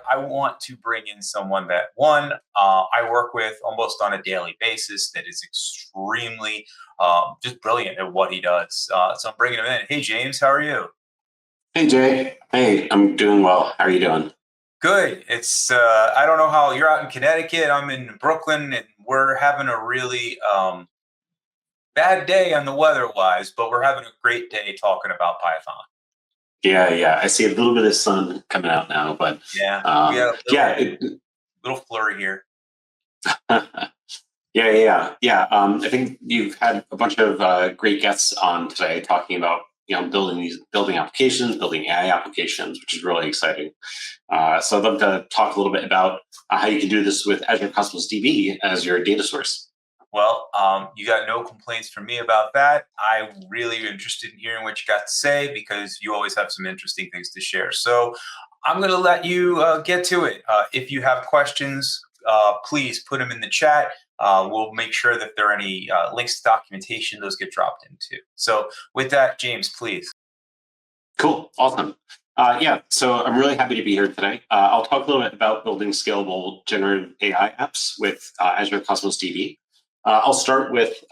I want to bring in someone that, one, I work with almost on a daily basis that is extremely just brilliant at what he does. So I'm bringing him in. Hey, James, how are you? Hey Jay, hey, I'm doing well. How are you doing? Good. It's I don't know how you're out in Connecticut. I'm in Brooklyn, and we're having a really bad day on the weather-wise, but we're having a great day talking about Python. Yeah. I see a little bit of sun coming out now, but Yeah, we had a yeah, little flurry here. I think you've had a bunch of great guests on today talking about building applications, building AI applications, which is really exciting. So I'd love to talk a little bit about how you can do this with Azure Cosmos DB as your data source. Well, you got no complaints from me about that. I'm really interested in hearing what you got to say because you always have some interesting things to share. So I'm going to let you get to it. If you have questions, please put them in the chat. We'll make sure that if there are any links to documentation, those get dropped into. So with that, James, please. Cool, awesome. So I'm really happy to be here today. I'll talk a little bit about building scalable generative AI apps with Azure Cosmos DB. I'll start with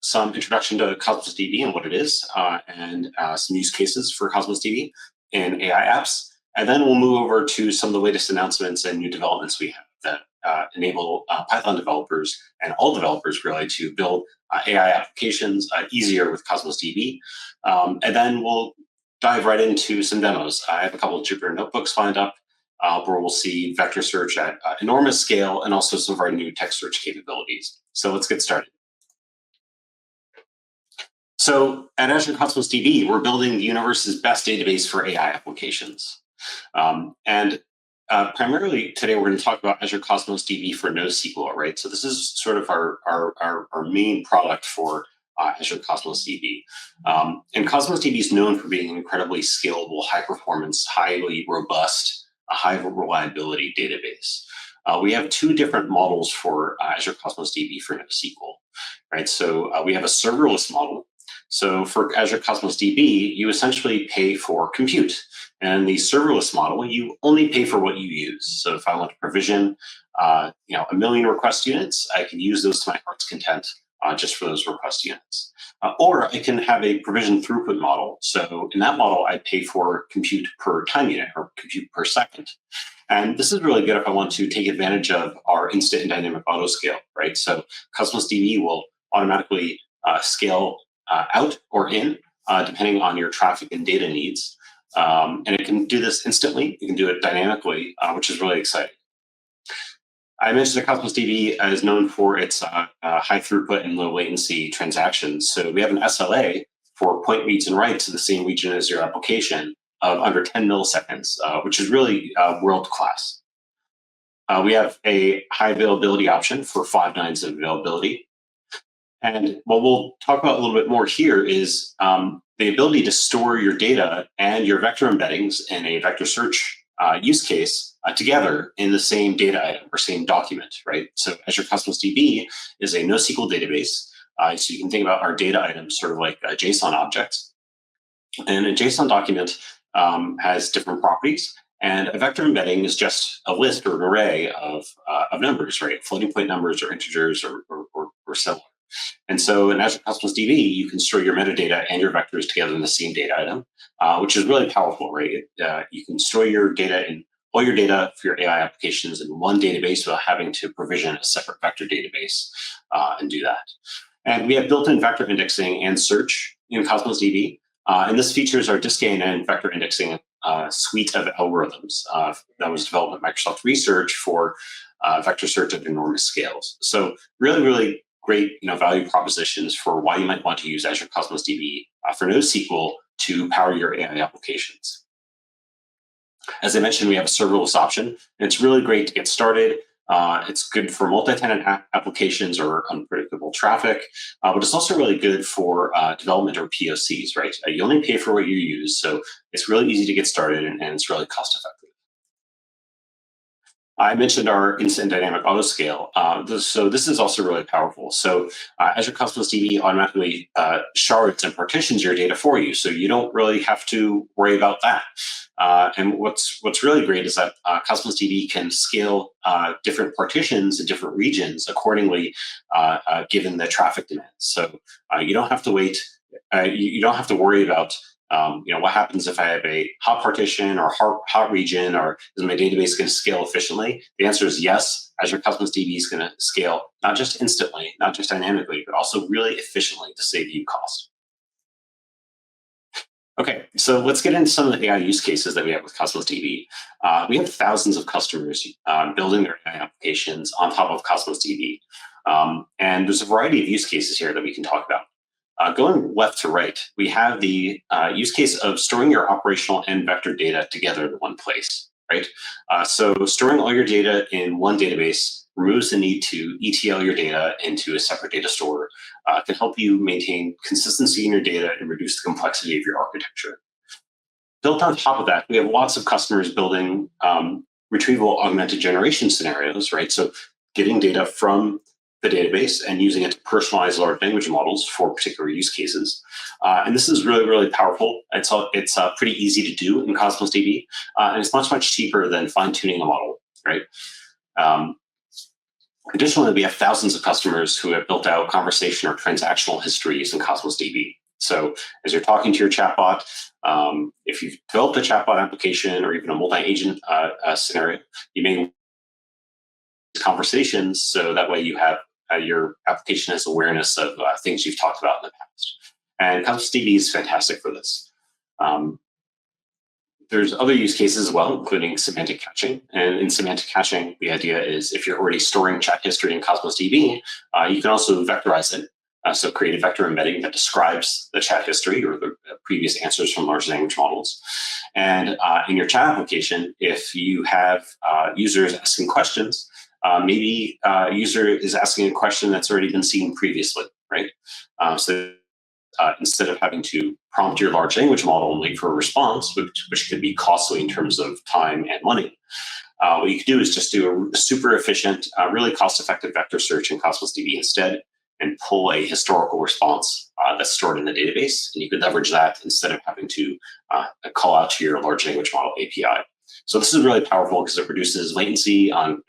some introduction to Cosmos DB and what it is, and some use cases for Cosmos DB in AI apps. And then we'll move over to some of the latest announcements and new developments we have that enable Python developers and all developers really to build AI applications easier with Cosmos DB. And then we'll dive right into some demos. I have a couple of Jupyter notebooks lined up where we'll see vector search at enormous scale and also some of our new text search capabilities. So let's get started. So at Azure Cosmos DB, we're building the universe's best database for AI applications. Primarily today, we're going to talk about Azure Cosmos DB for NoSQL, right? So this is sort of our main product for Azure Cosmos DB. And Cosmos DB is known for being an incredibly scalable, high performance, highly robust, high reliability database. We have two different models for Azure Cosmos DB for NoSQL, right? So we have a serverless model. So for Azure Cosmos DB, you essentially pay for compute. And the serverless model, you only pay for what you use. So if I want to provision, 1 million request units, I can use those to my heart's content just for those request units. Or I can have a provision throughput model. So in that model, I pay for compute per time unit or compute per second. And this is really good if I want to take advantage of our instant and dynamic autoscale, right? So Cosmos DB will automatically scale out or in, depending on your traffic and data needs. And it can do this instantly. You can do it dynamically, which is really exciting. I mentioned that Cosmos DB is known for its high throughput and low latency transactions. So we have an SLA for point reads and writes in the same region as your application of under 10 milliseconds, which is really world-class. We have a high availability option for 5 nines of availability. And what we'll talk about a little bit more here is the ability to store your data and your vector embeddings in a vector search use case together in the same data item or same document, right? So Azure Cosmos DB is a NoSQL database. So you can think about our data items sort of like JSON objects. And a JSON document has different properties. And a vector embedding is just a list or an array of numbers, right? Floating point numbers or integers or similar. And so in Azure Cosmos DB, you can store your metadata and your vectors together in the same data item, which is really powerful, right? You can store your data in all your data for your AI applications in one database without having to provision a separate vector database and do that. And we have built-in vector indexing and search in Cosmos DB. And this features our DiskANN vector indexing suite of algorithms that was developed at Microsoft Research for vector search at enormous scales. So really great value propositions for why you might want to use Azure Cosmos DB for NoSQL to power your AI applications. As I mentioned, we have a serverless option, and it's really great to get started. It's good for multi-tenant applications or unpredictable traffic, but it's also really good for development or POCs, right? You only pay for what you use, so it's really easy to get started and it's really cost-effective. I mentioned our instant dynamic autoscale. So this is also really powerful. So Azure Cosmos DB automatically shards and partitions your data for you. So you don't really have to worry about that. And what's really great is that Cosmos DB can scale different partitions in different regions accordingly, given the traffic demands. So you don't have to wait. You don't have to worry about what happens if I have a hot partition or hot region, or is my database going to scale efficiently? The answer is yes. Azure Cosmos DB is going to scale not just instantly, not just dynamically, but also really efficiently to save you cost. Okay, so let's get into some of the AI use cases that we have with Cosmos DB. We have thousands of customers building their AI applications on top of Cosmos DB. And there's a variety of use cases here that we can talk about. Going left to right, we have the use case of storing your operational and vector data together in one place, right? So storing all your data in one database removes the need to ETL your data into a separate data store, can help you maintain consistency in your data and reduce the complexity of your architecture. Built on top of that, we have lots of customers building retrieval augmented generation scenarios, right? So getting data from the database and using it to personalize large language models for particular use cases. And this is really, really powerful. It's pretty easy to do in Cosmos DB, and it's much, much cheaper than fine-tuning a model, right? Additionally, we have thousands of customers who have built out conversation or transactional histories in Cosmos DB. So as you're talking to your chatbot, if you've developed a chatbot application or even a multi-agent scenario, you may use conversations so that way you have your application has awareness of things you've talked about in the past. And Cosmos DB is fantastic for this. There's other use cases as well, including semantic caching. And in semantic caching, the idea is if you're already storing chat history in Cosmos DB, you can also vectorize it. So create a vector embedding that describes the chat history or the previous answers from large language models. And in your chat application, if you have users asking questions, maybe a user is asking a question that's already been seen previously, right? So instead of having to prompt your large language model and wait for a response, which could be costly in terms of time and money, what you could do is just do a super efficient, really cost-effective vector search in Cosmos DB instead, and pull a historical response that's stored in the database. And you could leverage that instead of having to call out to your large language model API. So this is really powerful because it reduces latency on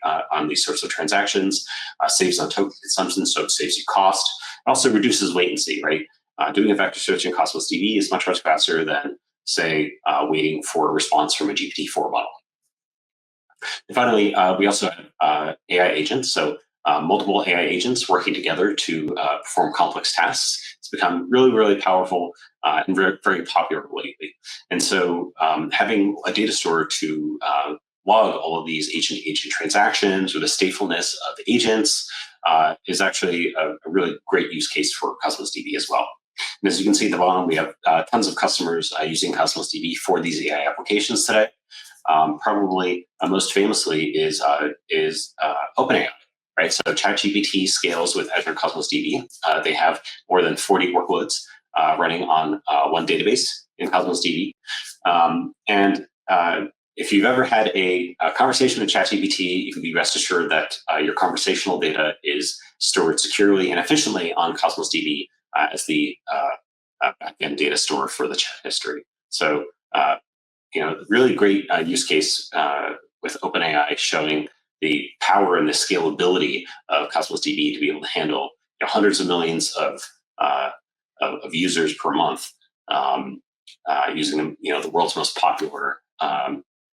these sorts of transactions, saves on token consumption, so it saves you cost. It also reduces latency, right? Doing a vector search in Cosmos DB is much, much faster than, say, waiting for a response from a GPT-4 model. And finally, we also have AI agents. So multiple AI agents working together to perform complex tasks. It's become really, really powerful and very, very popular lately. And so having a data store to log all of these agent-to-agent transactions or the statefulness of the agents is actually a really great use case for Cosmos DB as well. And as you can see at the bottom, we have tons of customers using Cosmos DB for these AI applications today. Probably most famously is OpenAI. Right, so ChatGPT scales with Azure Cosmos DB. They have more than 40 workloads running on one database in Cosmos DB. And if you've ever had a conversation with ChatGPT, you can be rest assured that your conversational data is stored securely and efficiently on Cosmos DB as the backend data store for the chat history. So, really great use case with OpenAI showing the power and the scalability of Cosmos DB to be able to handle hundreds of millions of users per month using the world's most popular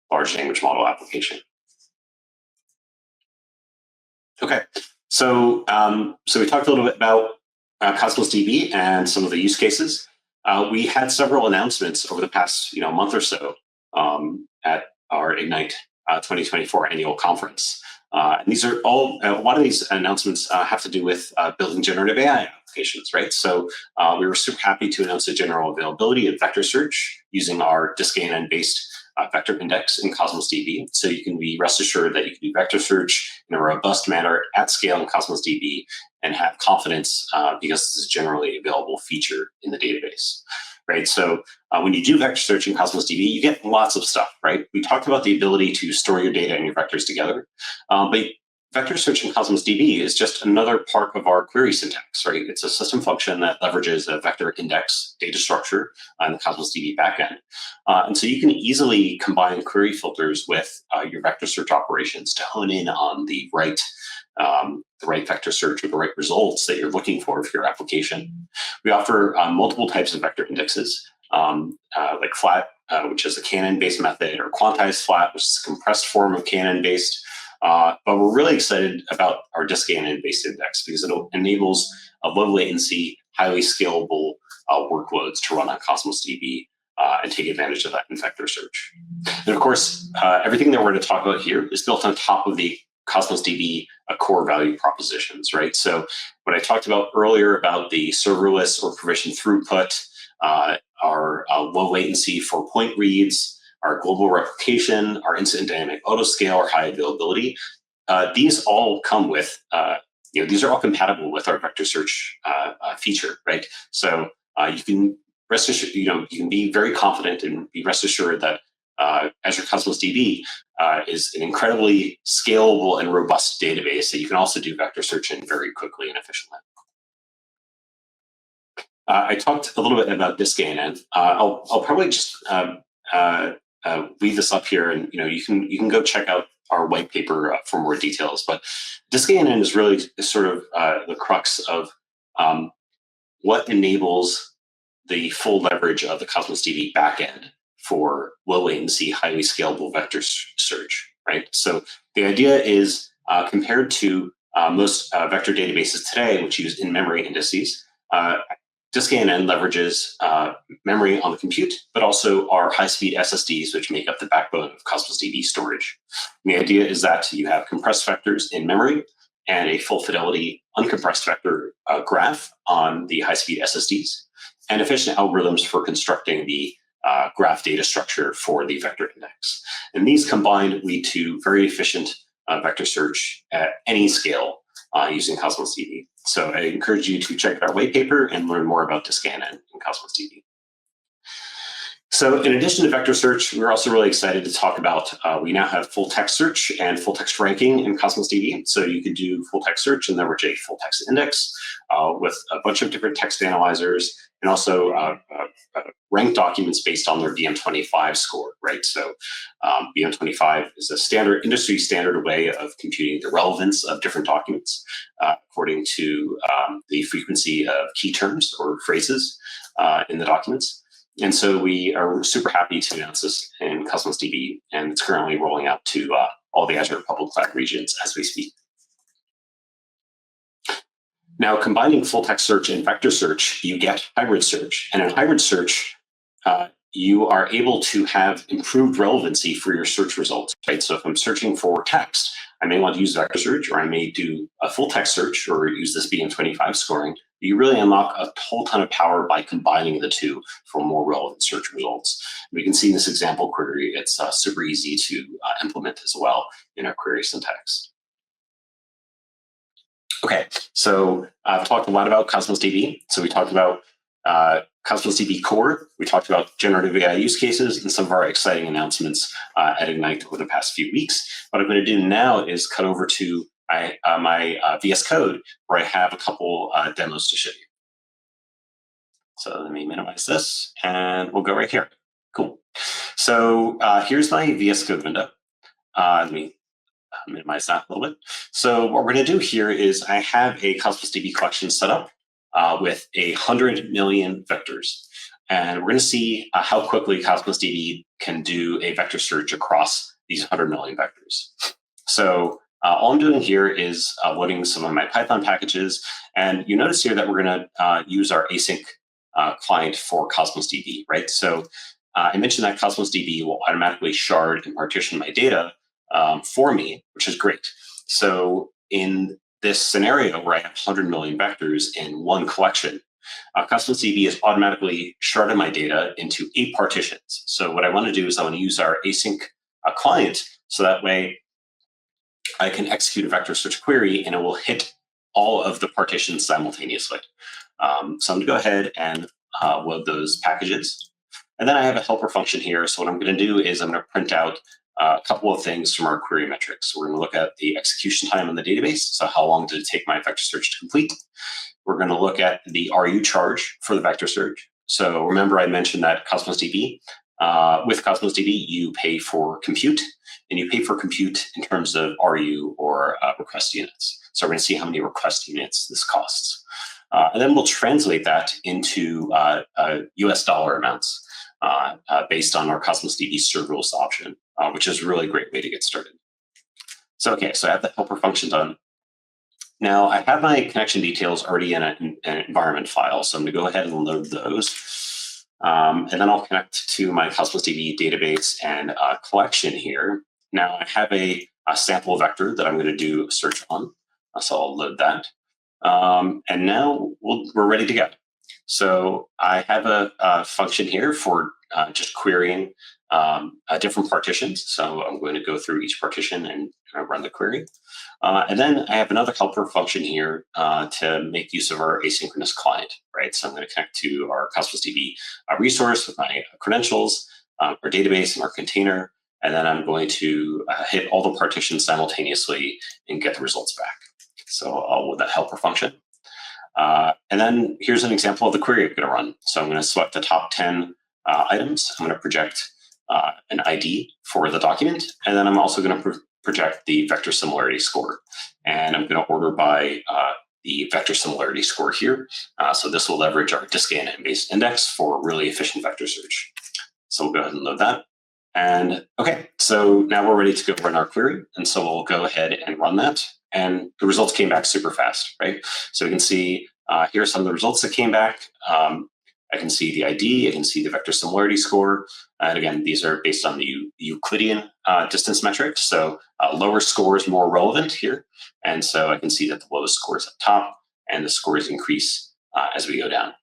large language model application. Okay, so we talked a little bit about Cosmos DB and some of the use cases. We had several announcements over the past month or so at our Ignite 2024 annual conference. And these are all, a lot of these announcements have to do with building generative AI applications, right? So we were super happy to announce the general availability of vector search using our DiskANN based vector index in Cosmos DB. So you can be rest assured that you can do vector search in a robust manner at scale in Cosmos DB and have confidence because this is a generally available feature in the database. Right, so when you do vector search in Cosmos DB, you get lots of stuff, right? We talked about the ability to store your data and your vectors together, but vector search in Cosmos DB is just another part of our query syntax, right? It's a system function that leverages a vector index data structure on the Cosmos DB backend. And so you can easily combine query filters with your vector search operations to hone in on the right vector search or the right results that you're looking for your application. We offer multiple types of vector indexes, like flat, which is a KNN-based method, or quantized flat, which is a compressed form of KNN-based. But we're really excited about our DiskANN-based index because it enables low latency, highly scalable workloads to run on Cosmos DB and take advantage of that in vector search. And of course, everything that we're going to talk about here is built on top of the Cosmos DB core value propositions, right? So what I talked about earlier about the serverless or provision throughput, our low latency for point reads, our global replication, our incident dynamic autoscale, our high availability, these all come with, these are all compatible with our vector search feature, right? So you can rest assured, you can be very confident and be rest assured that Azure Cosmos DB is an incredibly scalable and robust database that you can also do vector search in very quickly and efficiently. I talked a little bit about DiskANN. I'll probably just leave this up here, and you can go check out our white paper for more details. But DiskANN is really sort of the crux of what enables the full leverage of the Cosmos DB backend for low latency, highly scalable vector search, right? So the idea is compared to most vector databases today, which use in-memory indices, DiskANN leverages memory on the compute, but also our high-speed SSDs, which make up the backbone of Cosmos DB storage. And the idea is that you have compressed vectors in memory and a full fidelity uncompressed vector graph on the high-speed SSDs, and efficient algorithms for constructing the graph data structure for the vector index. And these combined lead to very efficient vector search at any scale using Cosmos DB. So I encourage you to check out our white paper and learn more about DiskANN in Cosmos DB. So in addition to vector search, we're also really excited to talk about, we now have full text search and full text ranking in Cosmos DB. So you can do full text search and leverage a full text index with a bunch of different text analyzers, and also rank documents based on their BM25 score, right? So BM25 is a standard, industry standard way of computing the relevance of different documents according to the frequency of key terms or phrases in the documents. And so we are super happy to announce this in Cosmos DB, and it's currently rolling out to all the Azure public cloud regions as we speak. Now, combining full text search and vector search, you get hybrid search. And in hybrid search, you are able to have improved relevancy for your search results, right? So if I'm searching for text, I may want to use vector search, or I may do a full text search or use this BM25 scoring. You really unlock a whole ton of power by combining the two for more relevant search results. We can see in this example query, it's super easy to implement as well in our query syntax. Okay, so I've talked a lot about Cosmos DB. So we talked about Cosmos DB core. We talked about generative AI use cases and some of our exciting announcements at Ignite over the past few weeks. What I'm going to do now is cut over to my VS Code, where I have a couple demos to show you. So let me minimize this, and we'll go right here. Cool. So here's my VS Code window. Let me minimize that a little bit. So what we're going to do here is I have a Cosmos DB collection set up with 100 million vectors. And we're going to see how quickly Cosmos DB can do a vector search across these 100 million vectors. So all I'm doing here is loading some of my Python packages. And you notice here that we're going to use our async client for Cosmos DB, right? So I mentioned that Cosmos DB will automatically shard and partition my data for me, which is great. So in this scenario where I have 100 million vectors in one collection, Cosmos DB is automatically sharded my data into 8 partitions. So what I want to do is I want to use our async client, so that way I can execute a vector search query and it will hit all of the partitions simultaneously. So I'm going to go ahead and load those packages. And then I have a helper function here. So what I'm going to do is I'm going to print out a couple of things from our query metrics. We're going to look at the execution time on the database. So how long did it take my vector search to complete? We're going to look at the RU charge for the vector search. So remember I mentioned that Cosmos DB, with Cosmos DB, you pay for compute, and you pay for compute in terms of RU or request units. So we're going to see how many request units this costs. And then we'll translate that into US dollar amounts based on our Cosmos DB serverless option, which is a really great way to get started. So, okay, so I have the helper function done. Now I have my connection details already in an environment file, so I'm going to go ahead and load those. And then I'll connect to my Cosmos DB database and collection here. Now I have a sample vector that I'm going to do a search on, so I'll load that. And now we're ready to go. So I have a function here for just querying different partitions. So I'm going to go through each partition and run the query. And then I have another helper function here to make use of our asynchronous client, right? So I'm going to connect to our Cosmos DB resource with my credentials, our database, and our container. And then I'm going to hit all the partitions simultaneously and get the results back. So I'll with that helper function. And then here's an example of the query I'm going to run. So I'm going to select the top 10 items. I'm going to project an ID for the document. And then I'm also going to project the vector similarity score. And I'm going to order by the vector similarity score here. So this will leverage our DiskANN based index for really efficient vector search. So we'll go ahead and load that. And okay, so now we're ready to go run our query. And so we'll go ahead and run that. And the results came back super fast, right? So we can see here are some of the results that came back. I can see the ID, I can see the vector similarity score. And again, these are based on the Euclidean distance metrics. So lower score is more relevant here. And so I can see that the lowest score is up top and the scores increase as we go down.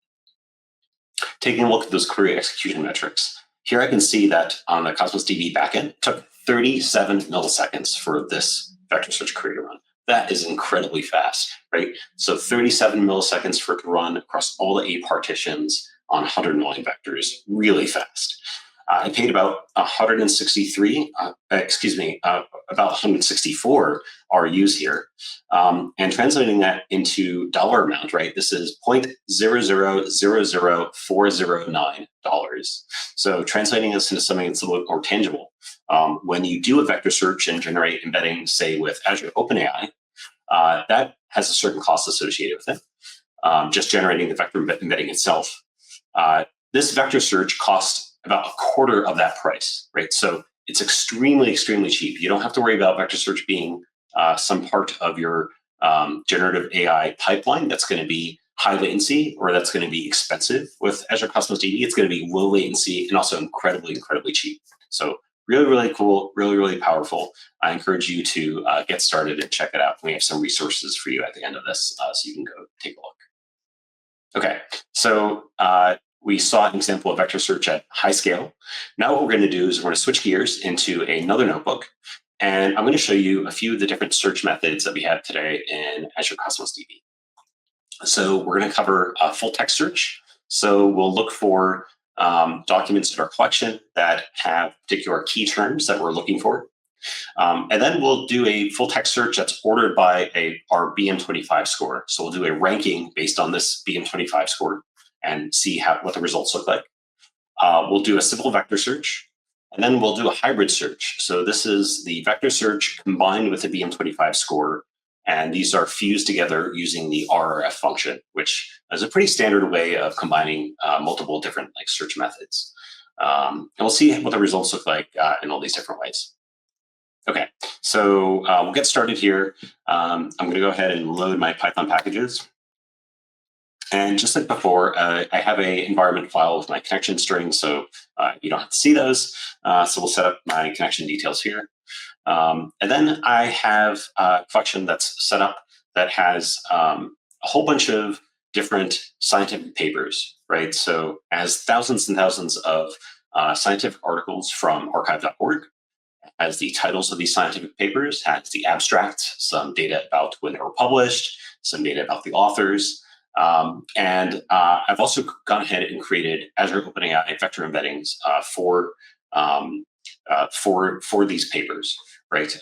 Taking a look at those query execution metrics. Here I can see that on the Cosmos DB backend, it took 37 milliseconds for this vector search query to run. That is incredibly fast, right? So 37 milliseconds for it to run across all the 8 partitions on 100 million vectors, really fast. I paid about 164 RUs here. And translating that into dollar amount, right? This is $0.0000409. So translating this into something that's a little bit more tangible. When you do a vector search and generate embedding, say with Azure OpenAI, that has a certain cost associated with it. Just generating the vector embedding itself. This vector search costs about a quarter of that price, right? So it's extremely, extremely cheap. You don't have to worry about vector search being some part of your generative AI pipeline that's going to be high latency or that's going to be expensive. With Azure Cosmos DB, it's going to be low latency and also incredibly, incredibly cheap. So really, really cool, really, really powerful. I encourage you to get started and check it out. We have some resources for you at the end of this, so you can go take a look. Okay, so we saw an example of vector search at high scale. Now what we're going to do is we're going to switch gears into another notebook, and I'm going to show you a few of the different search methods that we have today in Azure Cosmos DB. So we're going to cover full text search. So we'll look for documents in our collection that have particular key terms that we're looking for. And then we'll do a full text search that's ordered by our BM25 score. So we'll do a ranking based on this BM25 score and see what the results look like. We'll do a simple vector search, and then we'll do a hybrid search. So this is the vector search combined with the BM25 score, and these are fused together using the RRF function, which is a pretty standard way of combining multiple different search methods. And we'll see what the results look like in all these different ways. Okay, so we'll get started here. I'm going to go ahead and load my Python packages. And just like before, I have an environment file with my connection strings, so you don't have to see those. So we'll set up my connection details here. And then I have a collection that's set up that has a whole bunch of different scientific papers, right? So it has thousands and thousands of scientific articles from archive.org. Has the titles of these scientific papers, has the abstracts, some data about when they were published, some data about the authors. And I've also gone ahead and created Azure OpenAI vector embeddings for for these papers, right?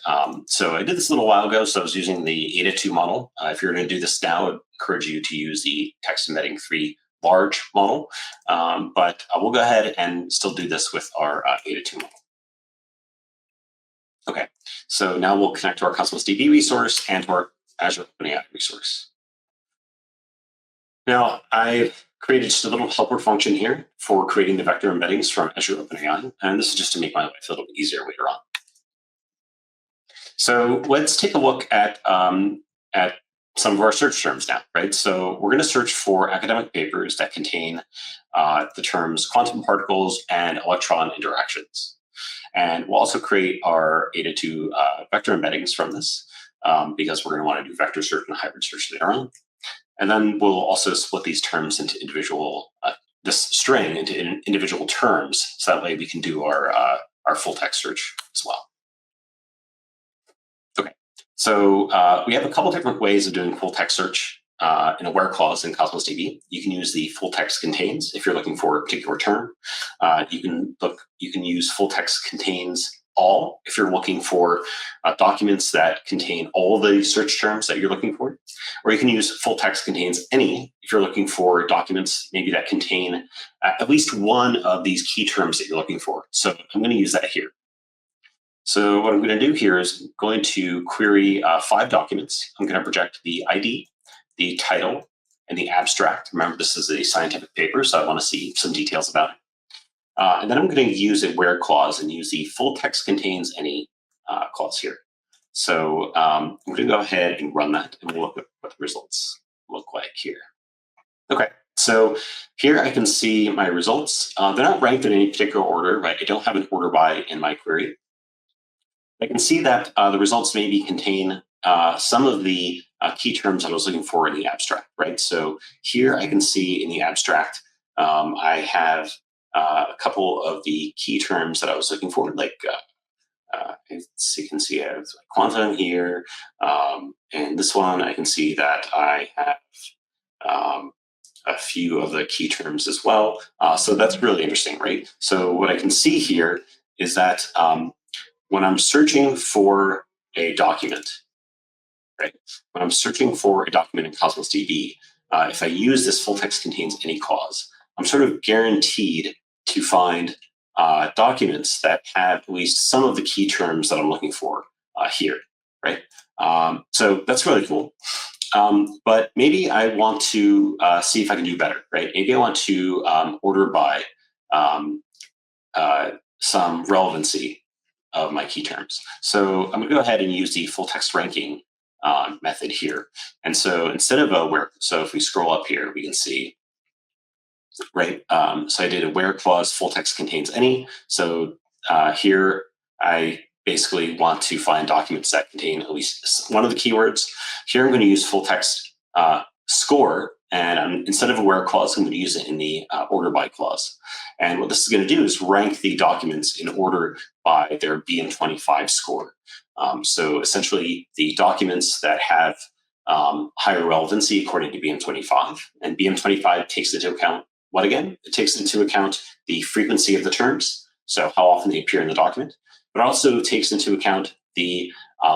So I did this a little while ago, so I was using the Ada 2 model. If you're going to do this now, I'd encourage you to use the text embedding 3 large model, but we'll go ahead and still do this with our Ada 2 model. Okay, so now we'll connect to our Cosmos DB resource and to our Azure OpenAI resource. Now, I've created just a little helper function here for creating the vector embeddings from Azure OpenAI, and this is just to make my life a little bit easier later on. So let's take a look at some of our search terms now, right? So we're going to search for academic papers that contain the terms quantum particles and electron interactions. And we'll also create our Ada 2 vector embeddings from this because we're going to want to do vector search and hybrid search later on. And then we'll also split these terms into individual, this string into individual terms, so that way we can do our full text search as well. Okay, so we have a couple different ways of doing full text search in a where clause in Cosmos DB. You can use the full text contains if you're looking for a particular term. You can use full text contains all if you're looking for documents that contain all the search terms that you're looking for, or you can use full text contains any if you're looking for documents maybe that contain at least one of these key terms that you're looking for. So I'm going to use that here. So what I'm going to do here is I'm going to query 5 documents. I'm going to project the ID, the title, and the abstract. Remember, this is a scientific paper, so I want to see some details about it. And then I'm going to use a where clause and use the full text contains any clause here. So I'm going to go ahead and run that, and we'll look at what the results look like here. Okay, so here I can see my results. They're not ranked in any particular order, right? I don't have an order by in my query. I can see that the results maybe contain some of the key terms that I was looking for in the abstract, right? So here I can see in the abstract, I have a couple of the key terms that I was looking for, like you can see I have quantum here, and this one I can see that I have a few of the key terms as well. So that's really interesting, right? So what I can see here is that when I'm searching for a document, right? When I'm searching for a document in Cosmos DB, if I use this full text contains any clause, I'm sort of guaranteed to find documents that have at least some of the key terms that I'm looking for here, right? So that's really cool. But maybe I want to see if I can do better, right? Maybe I want to order by some relevancy of my key terms. So I'm going to go ahead and use the full text ranking method here. And so instead of a where, so if we scroll up here, we can see, right? So I did a where clause, full text contains any. So here I basically want to find documents that contain at least one of the keywords. Here I'm going to use full text score, and instead of a where clause, I'm going to use it in the order by clause. And what this is going to do is rank the documents in order by their BM25 score. So essentially, the documents that have higher relevancy according to BM25, and BM25 takes into account what again? It takes into account the frequency of the terms, so how often they appear in the document, but also takes into account the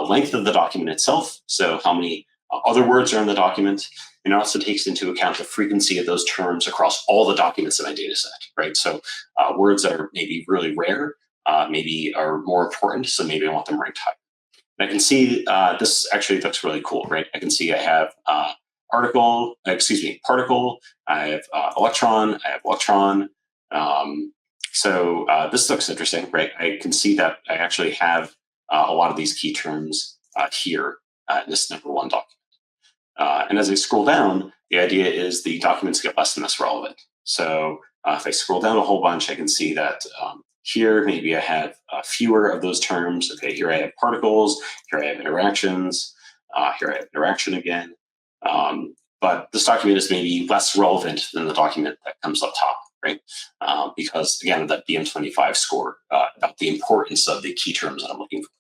length of the document itself, so how many other words are in the document, and it also takes into account the frequency of those terms across all the documents in my data set, right? So words that are maybe really rare, maybe are more important, so maybe I want them ranked higher. And I can see this actually looks really cool, right? I can see I have particle, I have electron, I have electron. So this looks interesting, right? I can see that I actually have a lot of these key terms here in this #1 document. And as I scroll down, the idea is the documents get less and less relevant. So if I scroll down a whole bunch, I can see that here maybe I have fewer of those terms. Okay, here I have particles, here I have interactions, here I have interaction again. But this document is maybe less relevant than the document that comes up top, right? Because again, of that BM25 score about the importance of the key terms that I'm looking for.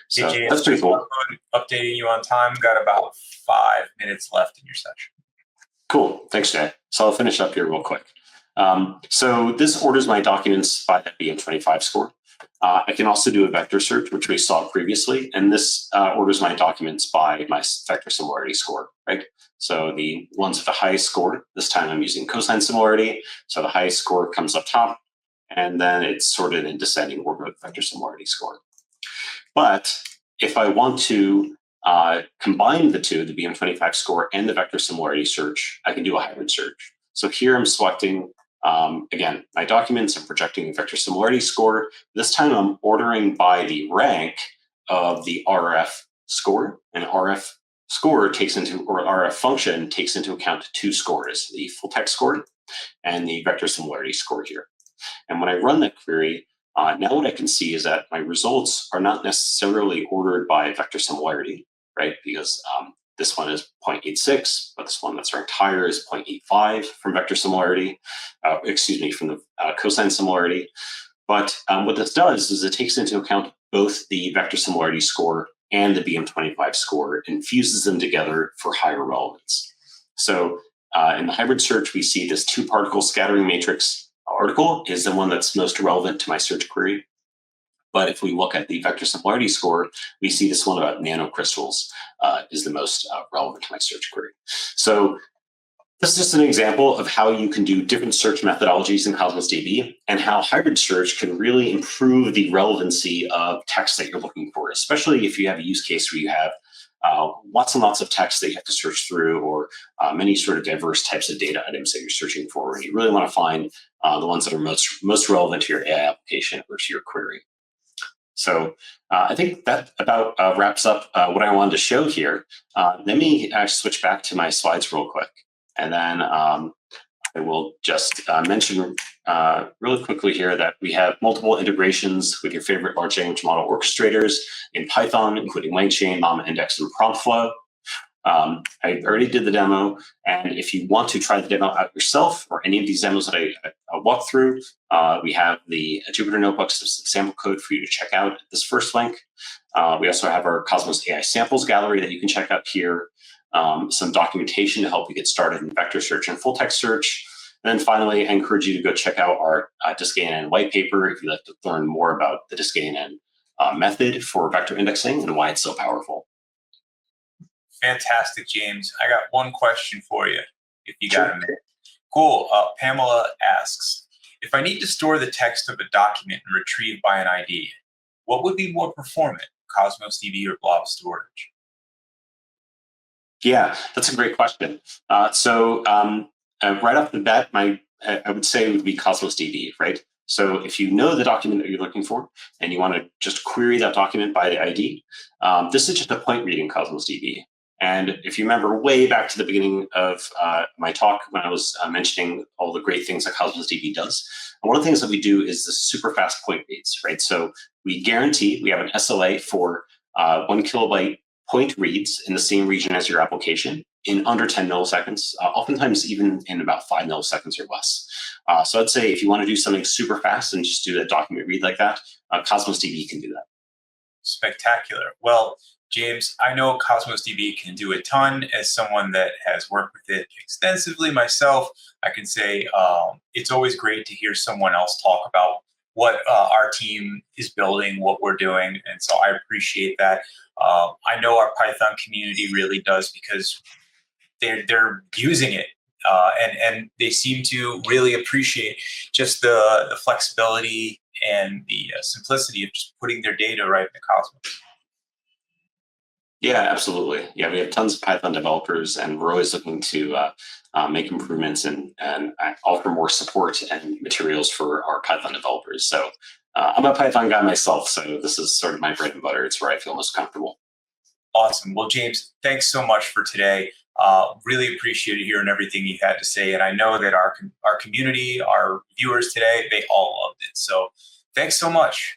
So DJ, that's pretty cool. Updating you on time. Got about 5 minutes left in your session. Cool. Thanks, Jay. So I'll finish up here real quick. So this orders my documents by that BM25 score. I can also do a vector search, which we saw previously, and this orders my documents by my vector similarity score, right? So the ones with the highest score, this time I'm using cosine similarity, so the highest score comes up top, and then it's sorted in descending order with vector similarity score. But if I want to combine the two, the BM25 score and the vector similarity search, I can do a hybrid search. So here I'm selecting, again, my documents and projecting a vector similarity score. This time I'm ordering by the rank of the RF score, and RF score takes into, or RF function takes into account two scores, the full text score and the vector similarity score here. And when I run that query, now what I can see is that my results are not necessarily ordered by vector similarity, right? Because this one is 0.86, but this one that's ranked higher is 0.85 from vector similarity, from the cosine similarity. But what this does is it takes into account both the vector similarity score and the BM25 score and fuses them together for higher relevance. So in the hybrid search, we see this two-particle scattering matrix article is the one that's most relevant to my search query. But if we look at the vector similarity score, we see this one about nanocrystals is the most relevant to my search query. So this is just an example of how you can do different search methodologies in Cosmos DB and how hybrid search can really improve the relevancy of text that you're looking for, especially if you have a use case where you have lots and lots of text that you have to search through, or many sort of diverse types of data items that you're searching for. And you really want to find the ones that are most relevant to your AI application or to your query. So I think that about wraps up what I wanted to show here. Let me switch back to my slides real quick. And then I will just mention really quickly here that we have multiple integrations with your favorite large language model orchestrators in Python, including LangChain, Llama Index, and PromptFlow. I already did the demo, and if you want to try the demo out yourself or any of these demos that I walked through, we have the Jupyter Notebooks sample code for you to check out at this first link. We also have our Cosmos AI samples gallery that you can check out here. Some documentation to help you get started in vector search and full text search. And then finally, I encourage you to go check out our DiskANN white paper if you'd like to learn more about the DiskANN method for vector indexing and why it's so powerful. Fantastic, James. I got one question for you, if you Sure. got a minute. Cool. Pamela asks, if I need to store the text of a document and retrieve by an ID, what would be more performant, Cosmos DB or blob storage? Yeah, that's a great question. Right off the bat, I would say it would be Cosmos DB, right? So if you know the document that you're looking for and you want to just query that document by the ID, this is just a point read in Cosmos DB. And if you remember way back to the beginning of my talk when I was mentioning all the great things that Cosmos DB does, and one of the things that we do is the super fast point reads, right? So we guarantee we have an SLA for 1 kilobyte point reads in the same region as your application in under 10 milliseconds, oftentimes even in about 5 milliseconds or less. So I'd say if you want to do something super fast and just do a document read like that, Cosmos DB can do that. Spectacular. Well, James, I know Cosmos DB can do a ton. As someone that has worked with it extensively myself, I can say it's always great to hear someone else talk about what our team is building, what we're doing. And so I appreciate that. I know our Python community really does, because they're using it. And they seem to really appreciate just the flexibility and the simplicity of just putting their data right in the Cosmos. Yeah, absolutely. Yeah, we have tons of Python developers, and we're always looking to make improvements and offer more support and materials for our Python developers. So I'm a Python guy myself, so this is sort of my bread and butter. It's where I feel most comfortable. Awesome. Well, James, thanks so much for today. Really appreciated hearing everything you had to say. And I know that our community, our viewers today, they all loved it. So thanks so much.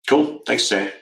Cool. Thanks, Jay.